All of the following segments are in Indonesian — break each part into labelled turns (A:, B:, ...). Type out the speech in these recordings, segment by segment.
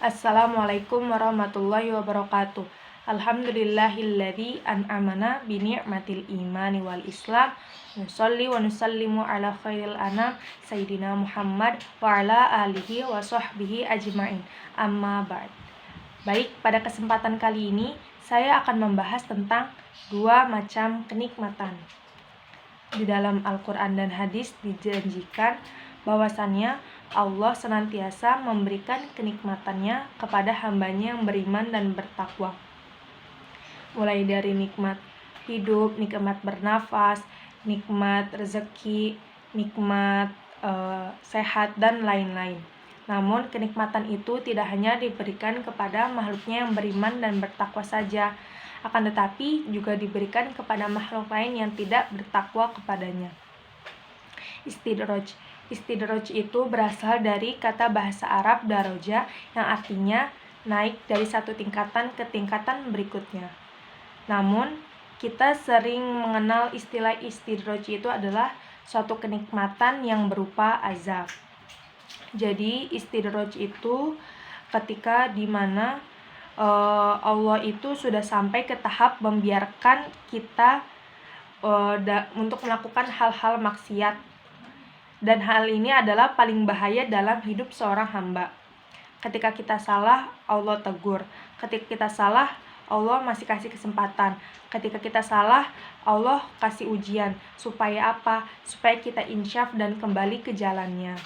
A: Assalamualaikum warahmatullahi wabarakatuh. Alhamdulillahilladzi an'amana bi ni'matil imani wal islam. Nusalli wa nusallimu ala khairil anam Sayyidina Muhammad wa ala alihi wa sahbihi ajma'in. Amma ba'd. Baik, pada kesempatan kali ini saya akan membahas tentang dua macam kenikmatan. Di dalam Al-Quran dan hadis dijanjikan bahwasannya Allah senantiasa memberikan kenikmatannya kepada hambanya yang beriman dan bertakwa. Mulai dari nikmat hidup, nikmat bernafas, nikmat rezeki, nikmat sehat, dan lain-lain. Namun kenikmatan itu tidak hanya diberikan kepada makhluknya yang beriman dan bertakwa saja, akan tetapi juga diberikan kepada makhluk lain yang tidak bertakwa kepadanya. Istidraj itu berasal dari kata bahasa Arab daroja yang artinya naik dari satu tingkatan ke tingkatan berikutnya. Namun, kita sering mengenal istilah istidraj itu adalah suatu kenikmatan yang berupa azab. Jadi, istidraj itu ketika dimana Allah itu sudah sampai ke tahap membiarkan kita untuk melakukan hal-hal maksiat, dan hal ini adalah paling bahaya dalam hidup seorang hamba. Ketika kita salah, Allah tegur. Ketika kita salah, Allah masih kasih kesempatan. Ketika kita salah, Allah kasih ujian. Supaya apa? Supaya kita insyaf dan kembali ke jalannya.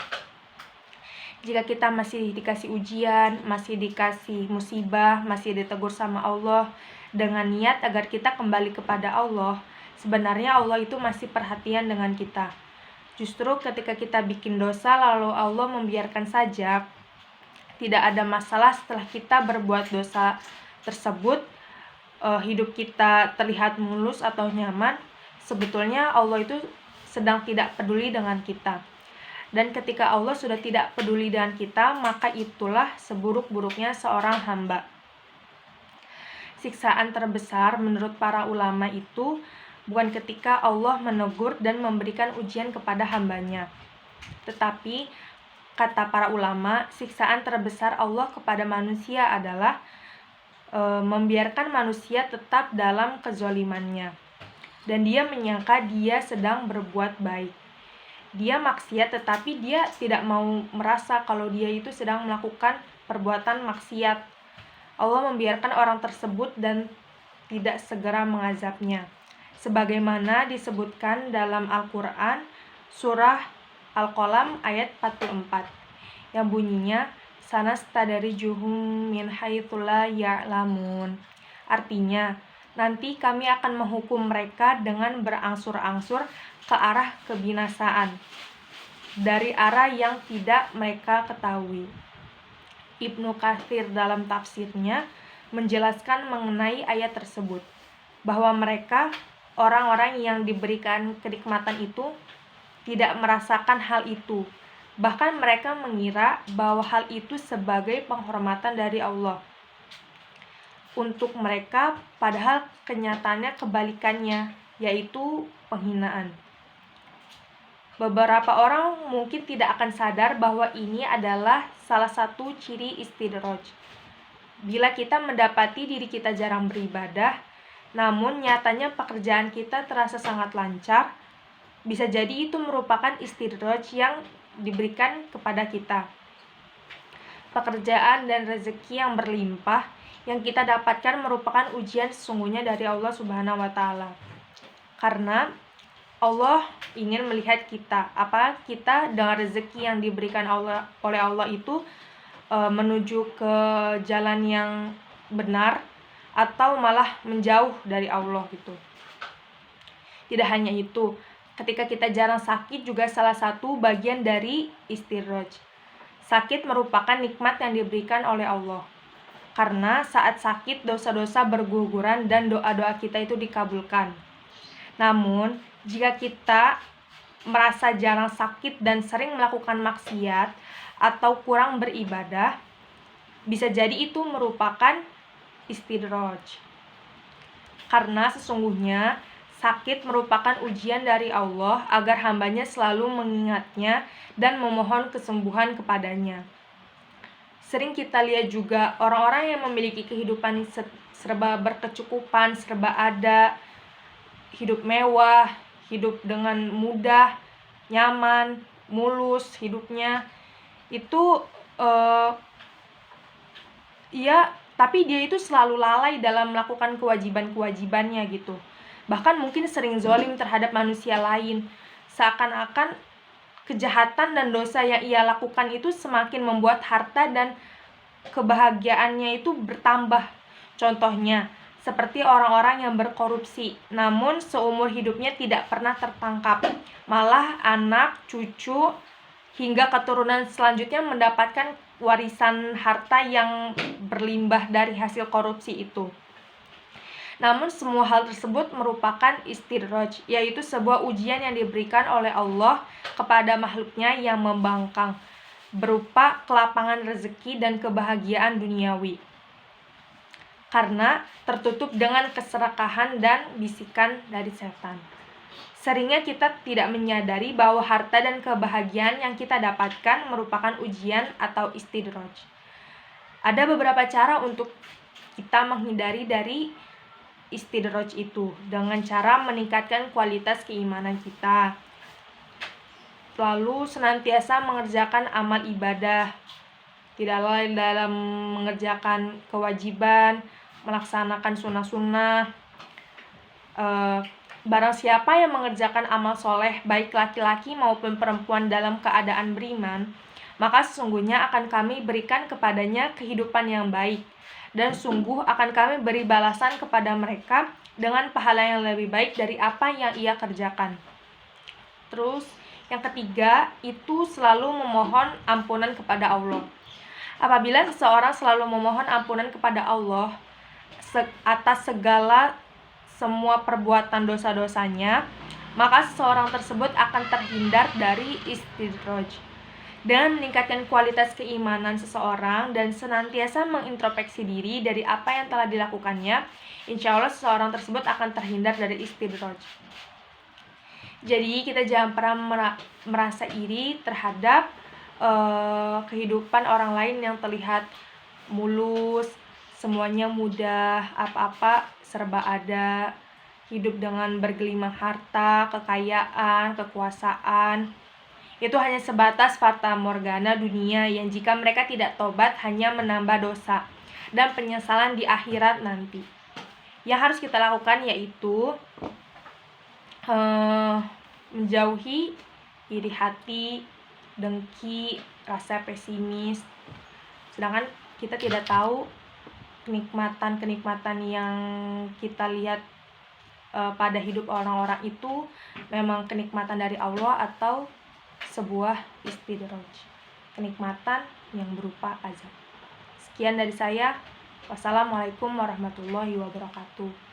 A: Jika kita masih dikasih ujian, masih dikasih musibah, masih ditegur sama Allah dengan niat agar kita kembali kepada Allah, sebenarnya Allah itu masih perhatian dengan kita. Justru ketika kita bikin dosa lalu Allah membiarkan saja, tidak ada masalah setelah kita berbuat dosa tersebut, hidup kita terlihat mulus atau nyaman, sebetulnya Allah itu sedang tidak peduli dengan kita. Dan ketika Allah sudah tidak peduli dengan kita, maka itulah seburuk-buruknya seorang hamba. Siksaan terbesar menurut para ulama itu bukan ketika Allah menegur dan memberikan ujian kepada hambanya. Tetapi, kata para ulama, siksaan terbesar Allah kepada manusia adalah membiarkan manusia tetap dalam kezalimannya. Dan dia menyangka dia sedang berbuat baik. Dia maksiat tetapi dia tidak mau merasa kalau dia itu sedang melakukan perbuatan maksiat. Allah membiarkan orang tersebut dan tidak segera mengazabnya. Sebagaimana disebutkan dalam Al-Quran surah Al-Qalam ayat 44 yang bunyinya sanastadrijuhum min haitsu la ya'lamun. Artinya, nanti kami akan menghukum mereka dengan berangsur-angsur ke arah kebinasaan, dari arah yang tidak mereka ketahui. Ibnu Katsir dalam tafsirnya menjelaskan mengenai ayat tersebut, bahwa mereka, orang-orang yang diberikan kenikmatan itu, tidak merasakan hal itu. Bahkan mereka mengira bahwa hal itu sebagai penghormatan dari Allah untuk mereka, padahal kenyataannya kebalikannya, yaitu penghinaan. Beberapa orang mungkin tidak akan sadar bahwa ini adalah salah satu ciri istidraj. Bila kita mendapati diri kita jarang beribadah, namun nyatanya pekerjaan kita terasa sangat lancar, bisa jadi itu merupakan istidraj yang diberikan kepada kita. Pekerjaan dan rezeki yang berlimpah yang kita dapatkan merupakan ujian sesungguhnya dari Allah Subhanahu wa Ta'ala. Karena Allah ingin melihat kita, apa kita dengan rezeki yang diberikan oleh Allah itu menuju ke jalan yang benar atau malah menjauh dari Allah gitu. Tidak hanya itu, ketika kita jarang sakit juga salah satu bagian dari istidraj. Sakit merupakan nikmat yang diberikan oleh Allah. Karena saat sakit dosa-dosa berguguran dan doa-doa kita itu dikabulkan. Namun, jika kita merasa jarang sakit dan sering melakukan maksiat atau kurang beribadah, bisa jadi itu merupakan istidraj. Karena sesungguhnya sakit merupakan ujian dari Allah agar hambanya selalu mengingatnya dan memohon kesembuhan kepadanya. Sering kita lihat juga orang-orang yang memiliki kehidupan serba berkecukupan, serba ada, hidup mewah, hidup dengan mudah, nyaman, mulus hidupnya. Itu tapi dia itu selalu lalai dalam melakukan kewajiban-kewajibannya gitu. Bahkan mungkin sering zalim terhadap manusia lain. Seakan-akan kejahatan dan dosa yang ia lakukan itu semakin membuat harta dan kebahagiaannya itu bertambah. Contohnya, seperti orang-orang yang berkorupsi, namun seumur hidupnya tidak pernah tertangkap. Malah anak, cucu, hingga keturunan selanjutnya mendapatkan warisan harta yang berlimbah dari hasil korupsi itu. Namun semua hal tersebut merupakan istidraj, yaitu sebuah ujian yang diberikan oleh Allah kepada makhluknya yang membangkang, berupa kelapangan rezeki dan kebahagiaan duniawi. Karena tertutup dengan keserakahan dan bisikan dari setan. Seringnya kita tidak menyadari bahwa harta dan kebahagiaan yang kita dapatkan merupakan ujian atau istidraj. Ada beberapa cara untuk kita menghindari dari istidraj itu dengan cara meningkatkan kualitas keimanan kita. Lalu senantiasa mengerjakan amal ibadah, tidak lalai dalam mengerjakan kewajiban, melaksanakan sunnah-sunnah. Barang siapa yang mengerjakan amal soleh, baik laki-laki maupun perempuan dalam keadaan beriman, maka sesungguhnya akan kami berikan kepadanya kehidupan yang baik, dan sungguh akan kami beri balasan kepada mereka dengan pahala yang lebih baik dari apa yang ia kerjakan. Terus yang ketiga, itu selalu memohon ampunan kepada Allah. Apabila seseorang selalu memohon ampunan kepada Allah atas segala semua perbuatan dosa-dosanya, maka seseorang tersebut akan terhindar dari istidraj. Dengan meningkatkan kualitas keimanan seseorang dan senantiasa mengintrospeksi diri dari apa yang telah dilakukannya, insya Allah seseorang tersebut akan terhindar dari istidraj. Jadi kita jangan pernah merasa iri terhadap kehidupan orang lain yang terlihat mulus, semuanya mudah, apa-apa serba ada, hidup dengan bergelimang harta, kekayaan, kekuasaan. Itu hanya sebatas fata morgana dunia yang jika mereka tidak tobat hanya menambah dosa dan penyesalan di akhirat nanti. Yang harus kita lakukan yaitu menjauhi iri hati, dengki, rasa pesimis. Sedangkan kita tidak tahu kenikmatan-kenikmatan yang kita lihat pada hidup orang-orang itu memang kenikmatan dari Allah atau sebuah istidraj, kenikmatan yang berupa azab. Sekian dari saya. Wassalamualaikum warahmatullahi wabarakatuh.